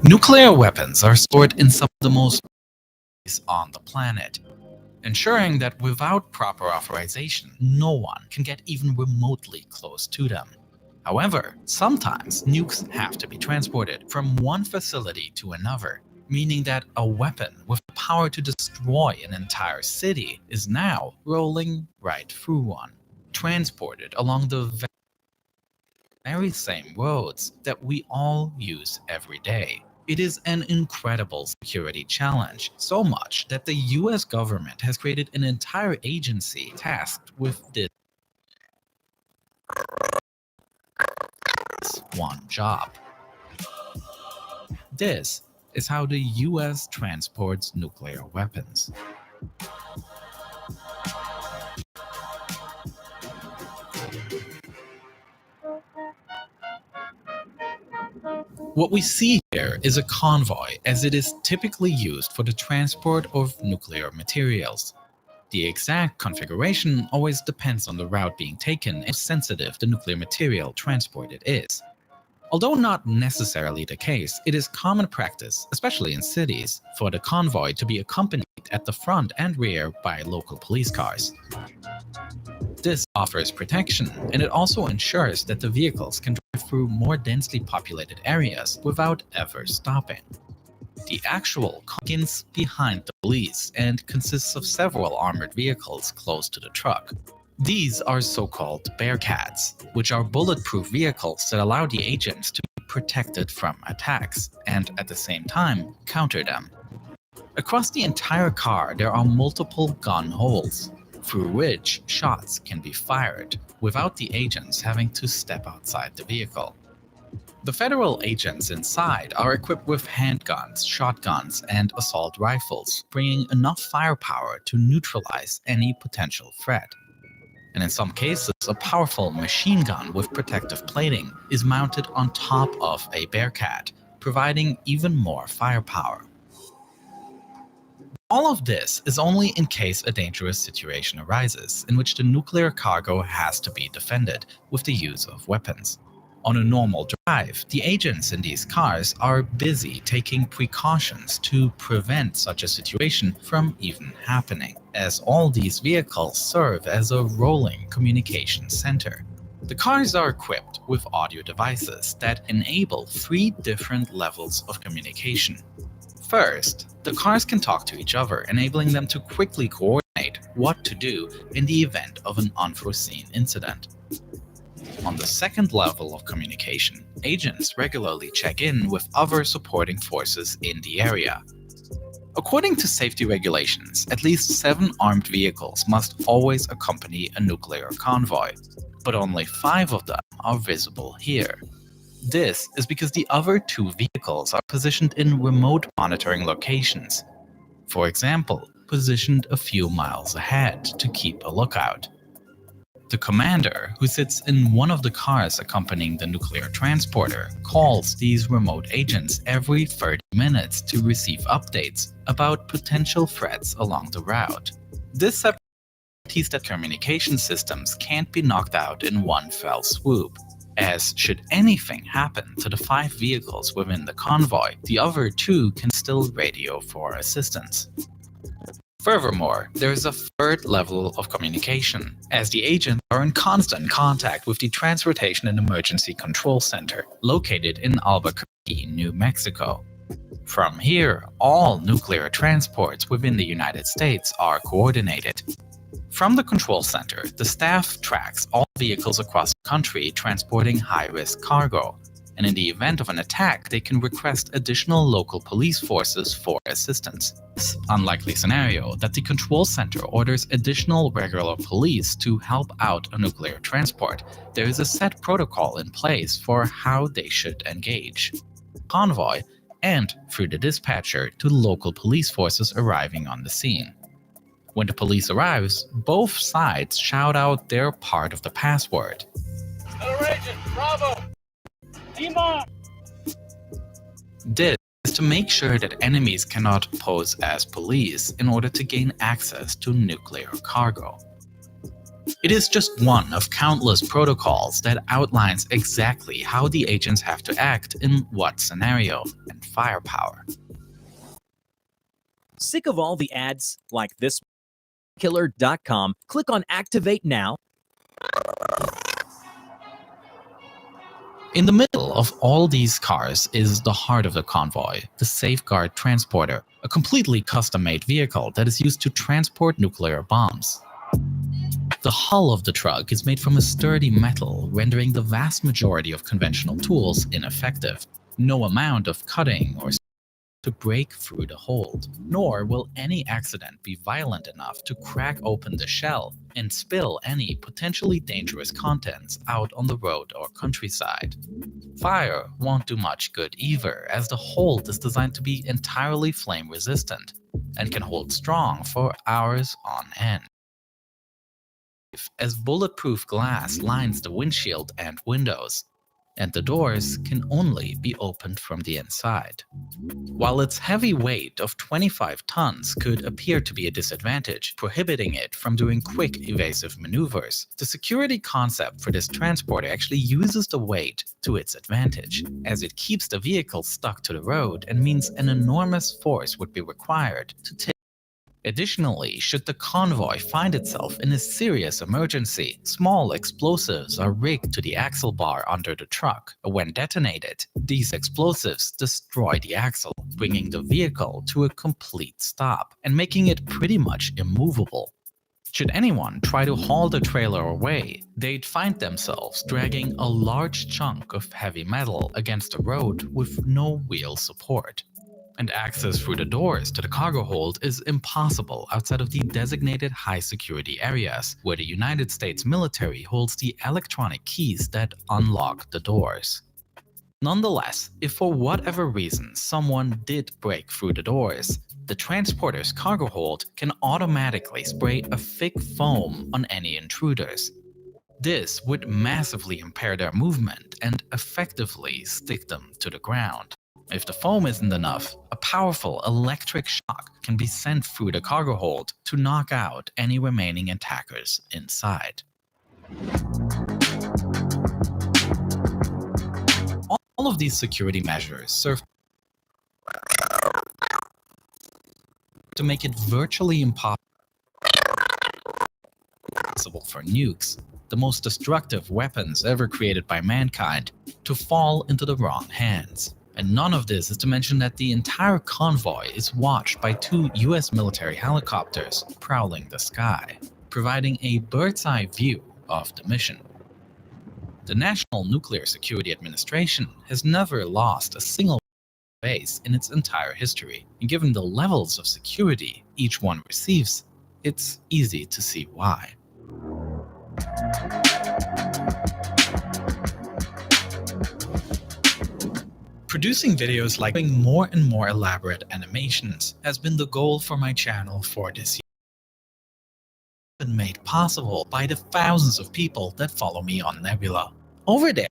Nuclear weapons are stored in some of the most places on the planet, ensuring that without proper authorization, no one can get even remotely close to them. However, sometimes nukes have to be transported from one facility to another, meaning that a weapon with the power to destroy an entire city is now rolling right through one, transported along the very same roads that we all use every day. It is an incredible security challenge, so much that the US government has created an entire agency tasked with this one job. This is how the US transports nuclear weapons. What we see here is a convoy, as it is typically used for the transport of nuclear materials. The exact configuration always depends on the route being taken and how sensitive the nuclear material transported is. Although not necessarily the case, it is common practice, especially in cities, for the convoy to be accompanied at the front and rear by local police cars. This offers protection, and it also ensures that the vehicles can drive through more densely populated areas without ever stopping. The actual car begins behind the police and consists of several armored vehicles close to the truck. These are so-called Bearcats, which are bulletproof vehicles that allow the agents to be protected from attacks and at the same time counter them. Across the entire car there are multiple gun holes, through which shots can be fired without the agents having to step outside the vehicle. The federal agents inside are equipped with handguns, shotguns, and assault rifles, bringing enough firepower to neutralize any potential threat. And in some cases, a powerful machine gun with protective plating is mounted on top of a Bearcat, providing even more firepower. All of this is only in case a dangerous situation arises, in which the nuclear cargo has to be defended with the use of weapons. On a normal drive, the agents in these cars are busy taking precautions to prevent such a situation from even happening, as all these vehicles serve as a rolling communication center. The cars are equipped with audio devices that enable 3 different levels of communication. First, the cars can talk to each other, enabling them to quickly coordinate what to do in the event of an unforeseen incident. On the second level of communication, agents regularly check in with other supporting forces in the area. According to safety regulations, at least 7 armed vehicles must always accompany a nuclear convoy, but only 5 of them are visible here. This is because the other 2 vehicles are positioned in remote monitoring locations. For example, positioned a few miles ahead to keep a lookout. The commander, who sits in one of the cars accompanying the nuclear transporter, calls these remote agents every 30 minutes to receive updates about potential threats along the route. This guarantees that communication systems can't be knocked out in one fell swoop, as should anything happen to the 5 vehicles within the convoy, the other 2 can still radio for assistance. Furthermore, there is a third level of communication, as the agents are in constant contact with the Transportation and Emergency Control Center, located in Albuquerque, New Mexico. From here, all nuclear transports within the United States are coordinated. From the control center, the staff tracks all vehicles across the country transporting high-risk cargo, and in the event of an attack, they can request additional local police forces for assistance. It's an unlikely scenario that the control center orders additional regular police to help out a nuclear transport. There is a set protocol in place for how they should engage. Convoy, and through the dispatcher to local police forces arriving on the scene. When the police arrives, both sides shout out their part of the password. Agent, Bravo! Team on! This is to make sure that enemies cannot pose as police in order to gain access to nuclear cargo. It is just one of countless protocols that outlines exactly how the agents have to act in what scenario and firepower. Sick of all the ads like this? Killer.com. Click on Activate Now. In the middle of all these cars is the heart of the convoy, the Safeguard Transporter, a completely custom-made vehicle that is used to transport nuclear bombs. The hull of the truck is made from a sturdy metal, rendering the vast majority of conventional tools ineffective. No amount of cutting or to break through the hold, nor will any accident be violent enough to crack open the shell and spill any potentially dangerous contents out on the road or countryside. Fire won't do much good either, as the hold is designed to be entirely flame resistant and can hold strong for hours on end, as bulletproof glass lines the windshield and windows, and the doors can only be opened from the inside. While its heavy weight of 25 tons could appear to be a disadvantage, prohibiting it from doing quick evasive maneuvers, the security concept for this transporter actually uses the weight to its advantage, as it keeps the vehicle stuck to the road and means an enormous force would be required to take. Additionally, should the convoy find itself in a serious emergency, small explosives are rigged to the axle bar under the truck. When detonated, these explosives destroy the axle, bringing the vehicle to a complete stop and making it pretty much immovable. Should anyone try to haul the trailer away, they'd find themselves dragging a large chunk of heavy metal against the road with no wheel support. And access through the doors to the cargo hold is impossible outside of the designated high-security areas, where the United States military holds the electronic keys that unlock the doors. Nonetheless, if for whatever reason someone did break through the doors, the transporter's cargo hold can automatically spray a thick foam on any intruders. This would massively impair their movement and effectively stick them to the ground. If the foam isn't enough, a powerful electric shock can be sent through the cargo hold to knock out any remaining attackers inside. All of these security measures serve to make it virtually impossible for nukes, the most destructive weapons ever created by mankind, to fall into the wrong hands. And none of this is to mention that the entire convoy is watched by 2 US military helicopters prowling the sky, providing a bird's-eye view of the mission. The National Nuclear Security Administration has never lost a single base in its entire history, and given the levels of security each one receives, it's easy to see why. Producing videos like more and more elaborate animations has been the goal for my channel for this year. It's been made possible by the thousands of people that follow me on Nebula. Over there,